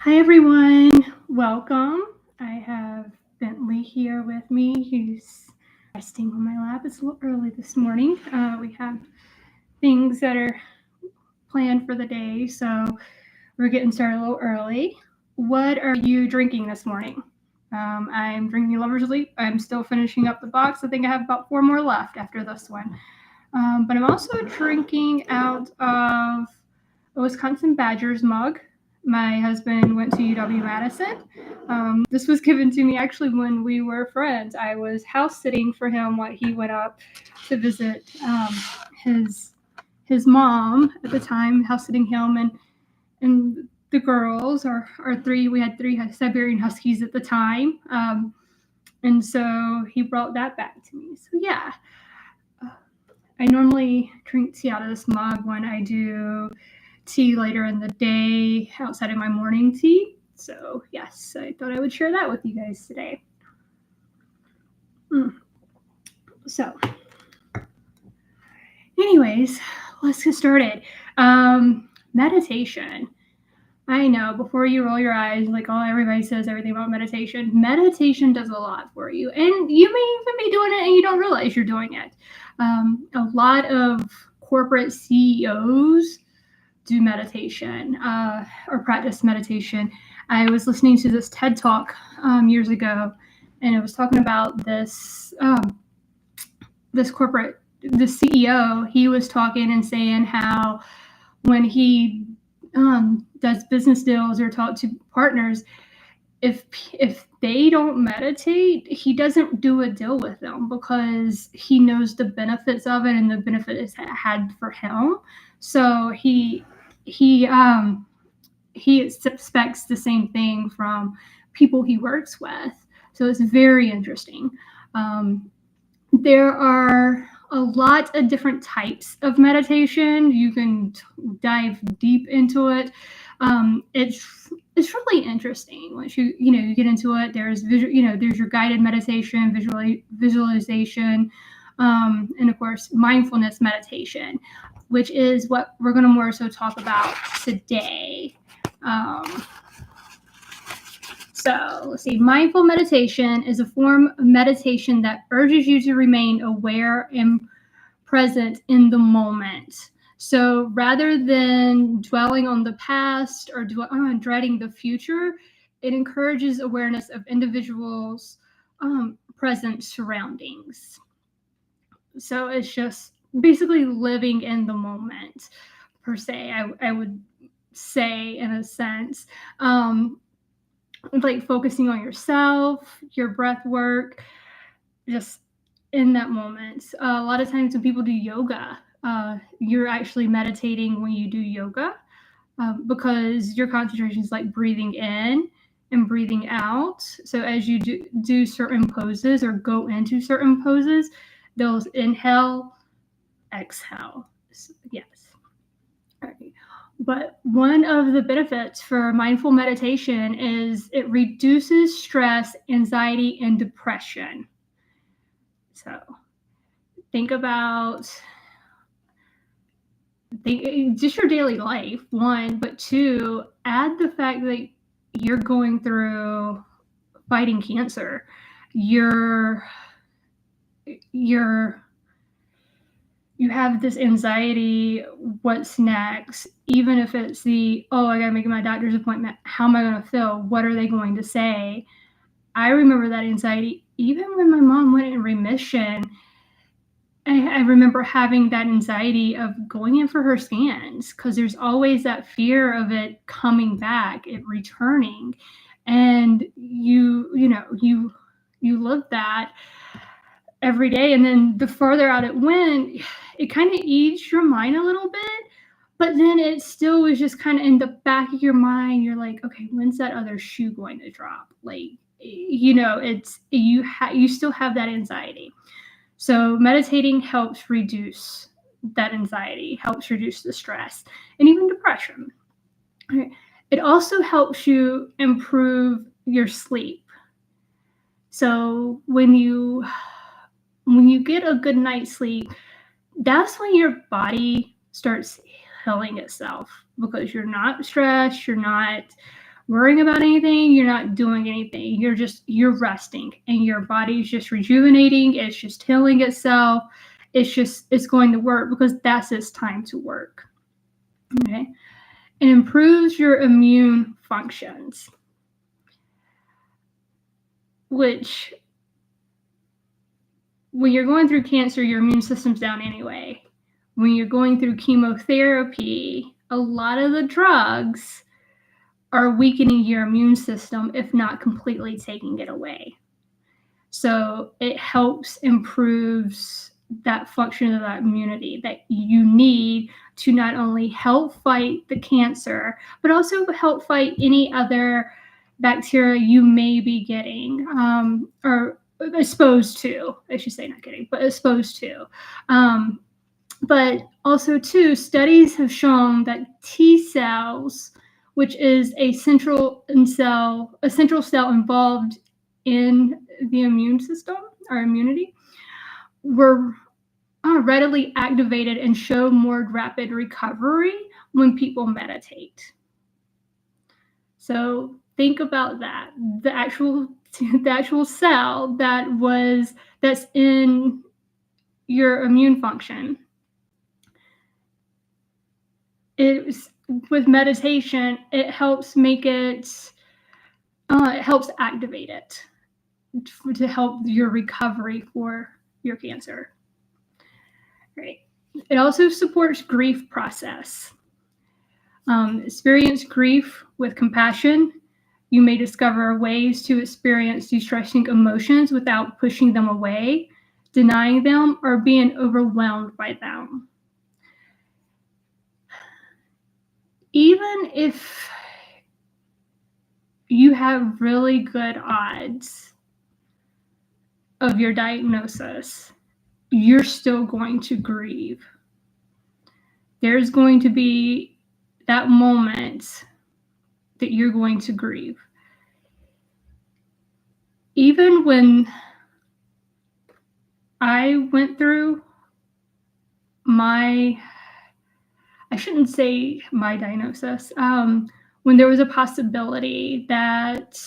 Hi everyone, welcome. I have Bentley here with me. He's resting on my lap. It's a little early this morning. We have things that are planned for the day, so we're getting started a little early. What are you drinking this morning? I'm drinking Lover's Leap. I'm still finishing up the box. I think I have about 4 more left after this one. But I'm also drinking out of a Wisconsin Badgers mug. My husband went to UW-Madison. This was given to me actually when we were friends. I was house sitting for him while he went up to visit his his mom at the time, house sitting him and the girls, our three. We had 3 Siberian Huskies at the time, and so he brought that back to me. So yeah, I normally drink tea out of this mug when I do tea later in the day outside of my morning tea. So, yes, I thought I would share that with you guys today. So, anyways, let's get started. Meditation. I know, before you roll your eyes, like, oh, everybody says everything about meditation. Meditation does a lot for you. And you may even be doing it and you don't realize you're doing it. A lot of corporate CEOs do meditation or practice meditation. I was listening to this TED Talk years ago, and it was talking about this the CEO. He was talking and saying how when he does business deals or talk to partners, if they don't meditate, he doesn't do a deal with them because he knows the benefits of it and the benefit it's had for him. So he expects the same thing from people he works with. So it's very interesting. There are a lot of different types of meditation. You can dive deep into it. It's really interesting once you get into it. There's there's your guided meditation, visualization, and of course mindfulness meditation, which is what we're going to more so talk about today. So let's see. Mindful meditation is a form of meditation that urges you to remain aware and present in the moment. So rather than dwelling on the past or dreading the future, it encourages awareness of individuals' present surroundings. So it's just basically living in the moment, per se, I would say, in a sense. Like focusing on yourself, your breath work, just in that moment. A lot of times when people do yoga, you're actually meditating when you do yoga because your concentration is like breathing in and breathing out. So as you do certain poses or go into certain poses, those inhale, exhale. Yes. All right. But one of the benefits for mindful meditation is it reduces stress, anxiety, and depression. So think about just your daily life, one, but two, add the fact that you're going through fighting cancer. You have this anxiety, what's next, even if it's I gotta make my doctor's appointment, how am I gonna feel, what are they going to say? I remember that anxiety even when my mom went in remission. I remember having that anxiety of going in for her scans because there's always that fear of it coming back, it returning, and you live that every day. And then the further out it went, it kind of eased your mind a little bit, but then it still was just kind of in the back of your mind. You're like, okay, when's that other shoe going to drop? Like, it's you still have that anxiety. So meditating helps reduce that anxiety, helps reduce the stress, and even depression. It also helps you improve your sleep. So when you get a good night's sleep, that's when your body starts healing itself because you're not stressed, you're not worrying about anything, you're not doing anything. You're resting, and your body's just rejuvenating. It's just healing itself. It's going to work because that's its time to work. Okay. It improves your immune functions, which when you're going through cancer, your immune system's down anyway. When you're going through chemotherapy, a lot of the drugs are weakening your immune system, if not completely taking it away. So it helps improves that function of that immunity that you need to not only help fight the cancer, but also help fight any other bacteria you may be getting or exposed to. I should say not getting, but exposed to. But also, too, studies have shown that T cells, which is a central cell involved in the immune system or immunity, were readily activated and show more rapid recovery when people meditate. So think about that. The actual cell that's in your immune function. With meditation, it helps make it helps activate it to help your recovery for your cancer. Right. It also supports grief process. Experience grief with compassion. You may discover ways to experience distressing emotions without pushing them away, denying them, or being overwhelmed by them. Even if you have really good odds of your diagnosis, you're still going to grieve. There's going to be that moment that you're going to grieve. Even when I went through I shouldn't say my diagnosis, when there was a possibility that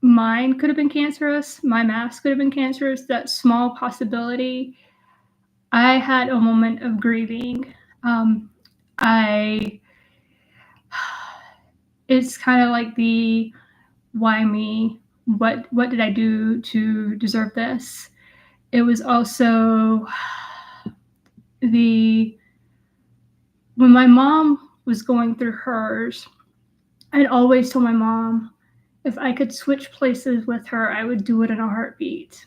mine could have been cancerous, my mass could have been cancerous, that small possibility, I had a moment of grieving. It's kind of like the why me? What did I do to deserve this? It was also when my mom was going through hers, I'd always told my mom if I could switch places with her, I would do it in a heartbeat.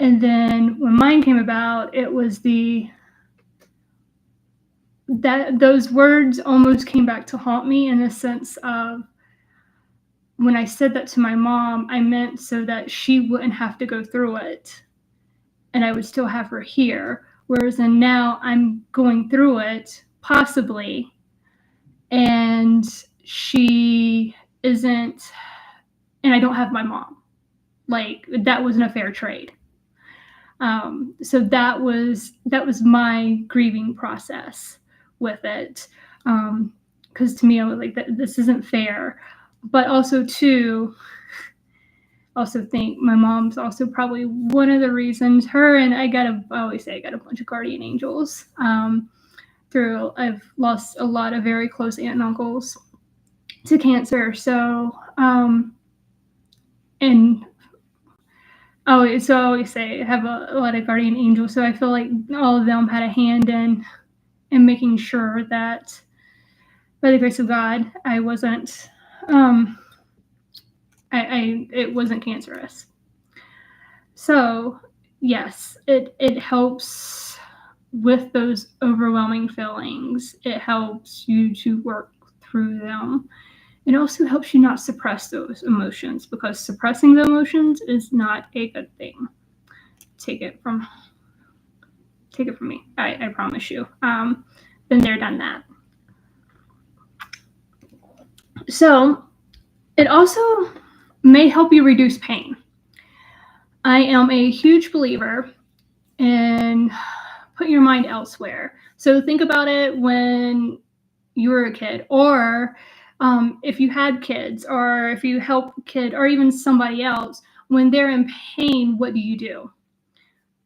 And then when mine came about, it was those words almost came back to haunt me in the sense of when I said that to my mom, I meant so that she wouldn't have to go through it and I would still have her here. Whereas then now I'm going through it, possibly, and she isn't, and I don't have my mom. Like, that wasn't a fair trade. So that was my grieving process with it. Because to me, I was like, this isn't fair. But also, too, think my mom's also probably one of the reasons. Her and I always say I got a bunch of guardian angels. I've lost a lot of very close aunt and uncles to cancer. So, and I always say I have a lot of guardian angels. So I feel like all of them had a hand in making sure that, by the grace of God, I wasn't, it wasn't cancerous. So yes, it helps with those overwhelming feelings. It helps you to work through them. It also helps you not suppress those emotions, because suppressing the emotions is not a good thing. Take it from me. I promise you. Been there, done that. So it also may help you reduce pain. I am a huge believer in put your mind elsewhere. So think about it when you were a kid, or if you had kids, or if you help a kid, or even somebody else, when they're in pain, what do?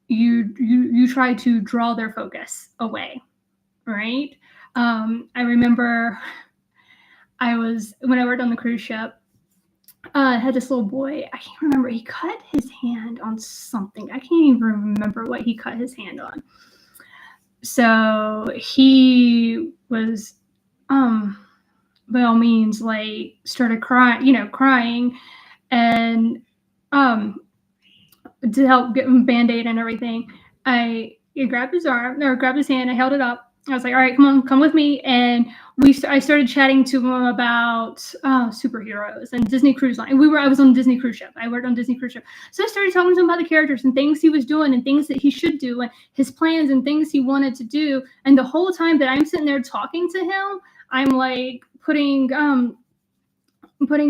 You try to draw their focus away, right? I remember when I worked on the cruise ship, I had this little boy. I can't remember. He cut his hand on something. I can't even remember what he cut his hand on. So he was, by all means, like started crying, and to help get him Band-Aid and everything, I grabbed his arm or grabbed his hand. I held it up. I was like, all right, come with me. And I started chatting to him about superheroes and Disney Cruise Line. I was on Disney Cruise Ship. I worked on Disney Cruise Ship. So I started talking to him about the characters and things he was doing and things that he should do and his plans and things he wanted to do. And the whole time that I'm sitting there talking to him, I'm like putting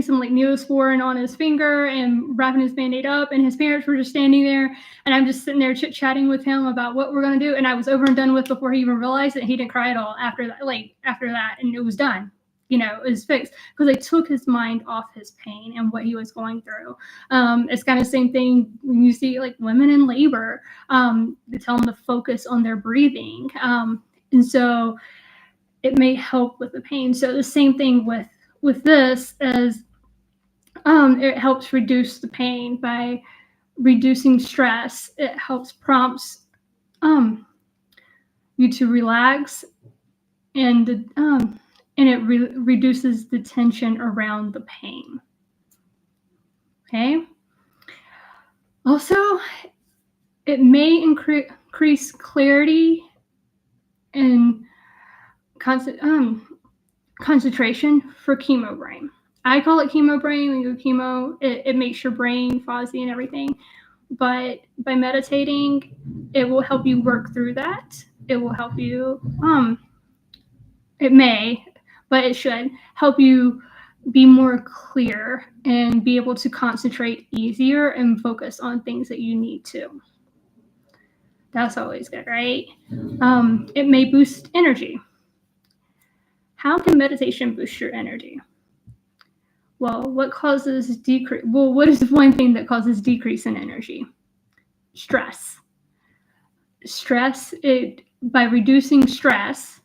some like Neosporin on his finger and wrapping his Band-Aid up, and his parents were just standing there, and I'm just sitting there chit-chatting with him about what we're going to do, and I was over and done with before he even realized it. He didn't cry at all after that, and it was done. It was fixed because I took his mind off his pain and what he was going through. It's kind of the same thing when you see like women in labor. They tell them to focus on their breathing, and so it may help with the pain. So the same thing with this is it helps reduce the pain by reducing stress. It helps prompts you to relax, and it reduces the tension around the pain. Okay. Also, it may increase clarity and concentration for chemo brain. I call it chemo brain. When you do chemo, it makes your brain fuzzy and everything. But by meditating, it will help you work through that. It will help you, it may, but it should help you be more clear and be able to concentrate easier and focus on things that you need to. That's always good, right? It may boost energy. How can meditation boost your energy? Well, what is one thing that causes decrease in energy? Stress. By reducing stress,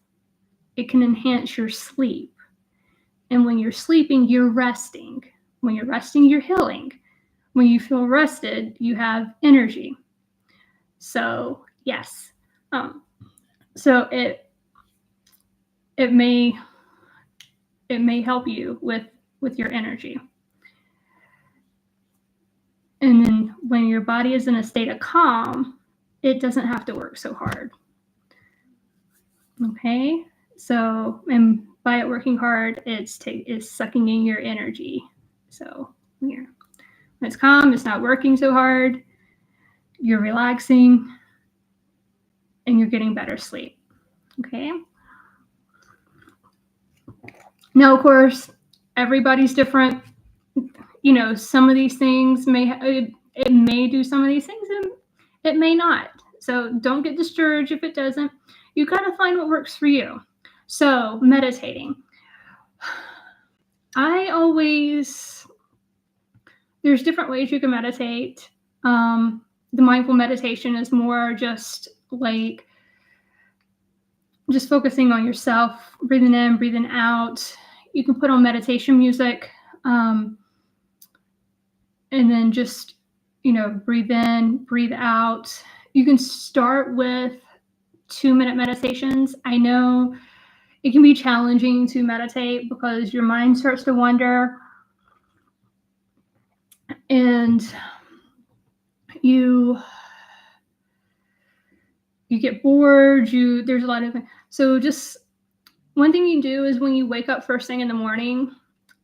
it can enhance your sleep. And when you're sleeping, you're resting. When you're resting, you're healing. When you feel rested, you have energy. So, yes. So it may help you with your energy. And then when your body is in a state of calm, it doesn't have to work so hard. Okay? So, and by it working hard, it's sucking in your energy. So when it's calm, it's not working so hard, you're relaxing, and you're getting better sleep. Okay? Now, of course, everybody's different. Some of these things it may do some of these things, and it may not. So don't get discouraged if it doesn't. You got to find what works for you. So meditating. There's different ways you can meditate. The mindful meditation is more just focusing on yourself, breathing in, breathing out. You can put on meditation music, and then just, breathe in, breathe out. You can start with 2-minute meditations. I know it can be challenging to meditate because your mind starts to wander, and you get bored. There's a lot of things. So just one thing you do is when you wake up first thing in the morning,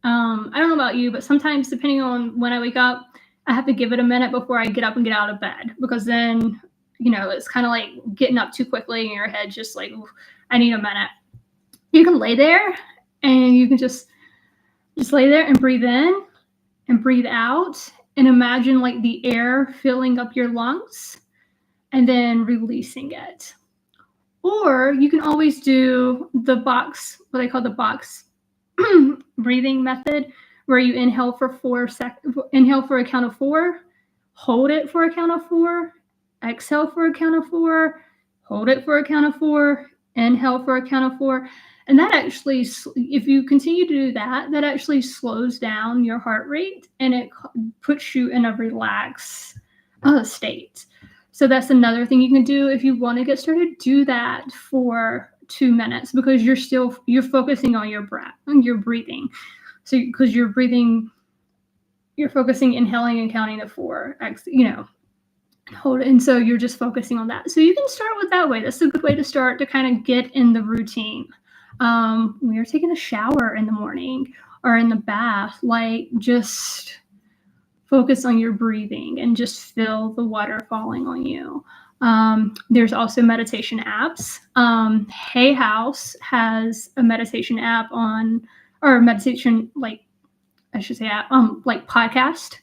I don't know about you, but sometimes depending on when I wake up, I have to give it a minute before I get up and get out of bed, because then, it's kind of like getting up too quickly and your head just like, I need a minute. You can lay there and you can just lay there and breathe in and breathe out and imagine like the air filling up your lungs and then releasing it. Or you can always do the box, what I call the box breathing method, where you inhale for a count of 4, hold it for a count of 4, exhale for a count of 4, hold it for a count of 4, inhale for a count of 4. And that actually, if you continue to do that, that actually slows down your heart rate and it puts you in a relaxed state. So that's another thing you can do if you want to get started. Do that for 2 minutes, because you're focusing on your breath, on your breathing. So because you're focusing, inhaling and counting to 4, hold it. And so you're just focusing on that. So you can start with that way. That's a good way to start to kind of get in the routine. When you're taking a shower in the morning or in the bath, like, just focus on your breathing and just feel the water falling on you. There's also meditation apps. Hay House has a meditation app or meditation, like podcast.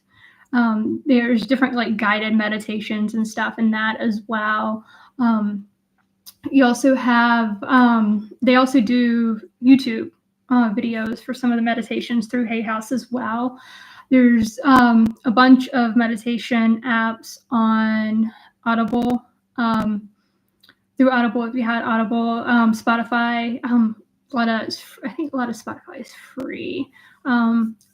There's different like guided meditations and stuff in that as well. You also have, they also do YouTube videos for some of the meditations through Hay House as well. There's a bunch of meditation apps on Audible. Through Audible, if you had Audible, Spotify, I think a lot of Spotify is free.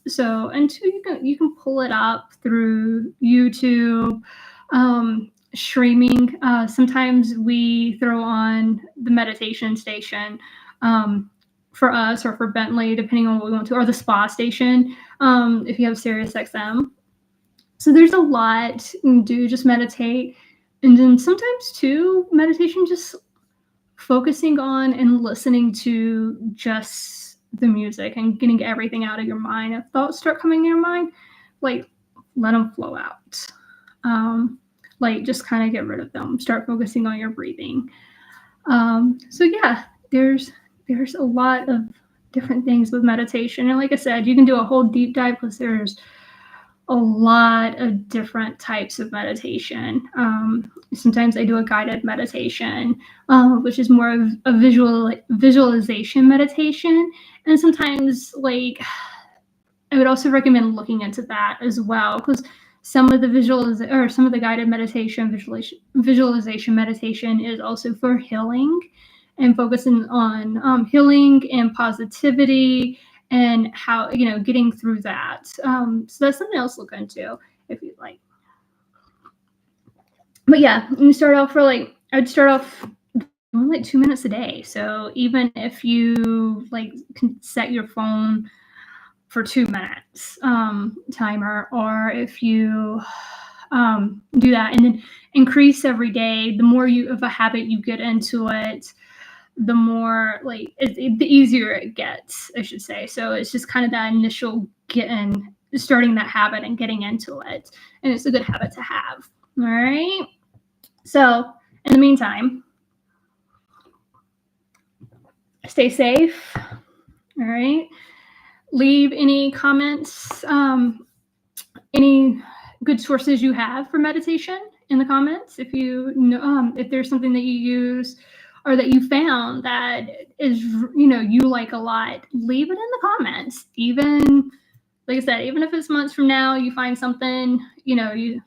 So, and two, you can pull it up through YouTube, streaming. Sometimes we throw on the meditation station, for us or for Bentley, depending on what we want to, or the spa station, if you have Sirius XM. So there's a lot you can do, just meditate. And then sometimes too, meditation, just focusing on and listening to just the music and getting everything out of your mind. If thoughts start coming in your mind, like, let them flow out. Like, just kind of get rid of them. Start focusing on your breathing. So yeah, there's a lot of different things with meditation. And like I said, you can do a whole deep dive because there's a lot of different types of meditation. Sometimes I do a guided meditation, which is more of a visualization meditation. And sometimes, like, I would also recommend looking into that as well, because some of the guided meditation, visualization meditation is also for healing and focusing on healing and positivity and how, getting through that. So that's something else to look into if you'd like. But yeah, you start off I'd start off doing like 2 minutes a day. So even if you can set your phone for 2 minutes timer, or if you do that and then increase every day, the more of a habit you get into it, the more the easier it gets, I should say. So it's just kind of that initial starting that habit and getting into it. And it's a good habit to have. All right. So in the meantime, stay safe. All right. Leave any comments, any good sources you have for meditation in the comments. If you know, if there's something that you use or that you found that is, you like a lot, leave it in the comments. Even, like I said, even if it's months from now, you find something, you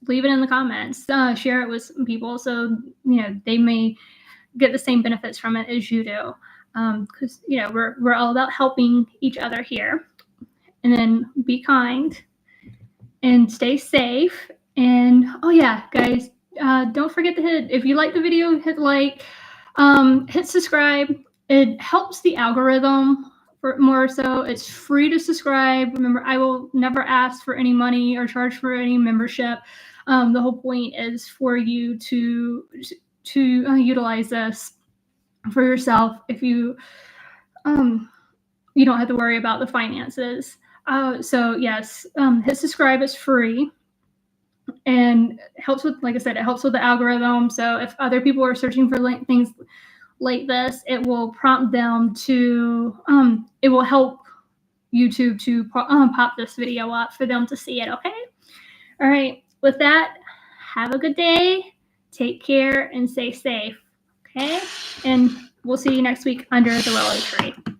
leave it in the comments. Share it with some people so, they may get the same benefits from it as you do. Because, we're all about helping each other here. And then be kind and stay safe. And, oh yeah, guys, don't forget to if you like the video, hit like, hit subscribe. It helps the algorithm for more so. It's free to subscribe. Remember, I will never ask for any money or charge for any membership. The whole point is for you to utilize this for yourself. If you don't have to worry about the finances. So yes, hit subscribe. It's free. And helps with, like I said, it helps with the algorithm. So if other people are searching for things like this, it will prompt them to, it will help YouTube to pop this video up for them to see it. Okay. All right. With that, have a good day. Take care and stay safe. Okay, and we'll see you next week under the willow tree.